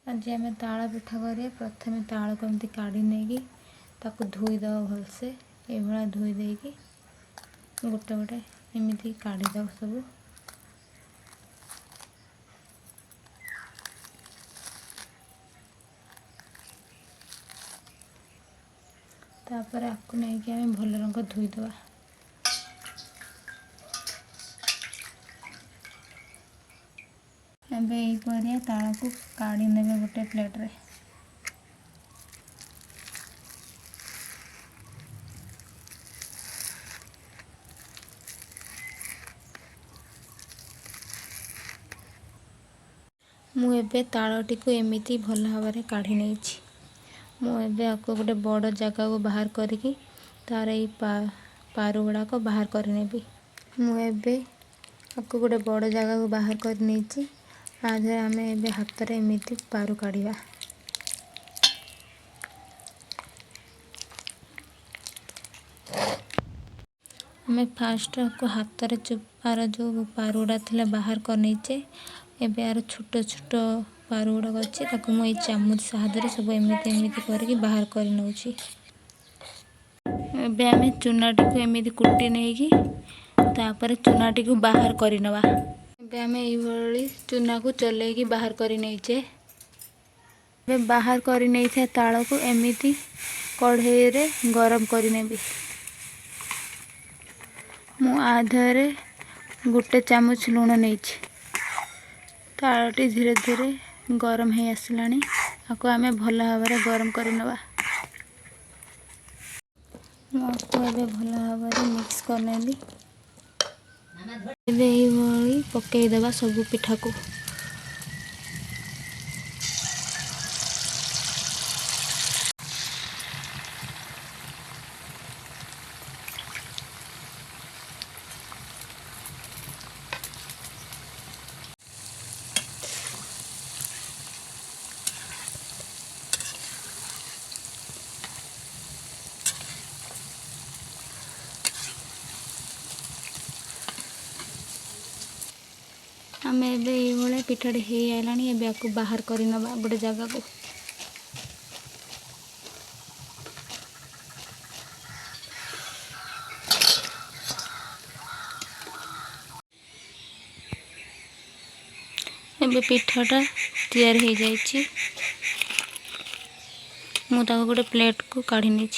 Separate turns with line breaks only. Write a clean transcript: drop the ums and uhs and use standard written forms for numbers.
आज आम ताଳ पिठा करिया। प्रथमे ताଳ को एमती काढ़ी नहीं ताकू धोईदेव भलसे ये धोई देकी गोटे गोटे एमती काढ़ीदेव सब। तापर आपको नहीं कि आम भल रंग धोईदेवा। एबे यही ताल को काढ़ी नेबे गोटे प्लेट रे। मुझे तालटी को एमती भल भाव में काढ़ी नहीं। मुझे आपको गोटे बड़ जगह को बाहर करी तार ये पार गुड़ाक बाहर करनेबी। मुझे आपको गोटे बड़ जगह को बाहर कर नहीं आधे आम ए हाथ में एमती पारू काढ़ा। आम फास्ट आपको हाथ में चुपार जो पारुड़ा थी बाहर कर नहीं एबे यार छोट छोट पारू गुड़ाक अच्छे ताकू मुझे चामच साहाଯ୍य सब एमती एमती करके बाहर कर नौची। एबे आम चूनाटी को एमती कुटी नहीं तापर चूनाटी को बाहर कर नवा। एबे आम ये चूना को चलेकी बाहर कर नहीं बाहर कर नहीं ताल को एमती कढ़ई रे गरम करनेबी। मु आधे गोटे चामच लुण नहीं। तालटी धीरे धीरे गरम हो आसलानी आपको आम भल भाव में गरम कर नवा। आपको एबे भल भाव में मिक्स करनेली। एबे यही पकईदेवा सब पिठा को। आम एबे ये पिठाटी हो आलानी। एबे आपको बाहर कर नवा गोटे जगह को। एबे पिठाटा तैयार हो जाइए। मु ताको गोटे प्लेट को काढ़ी नहीं।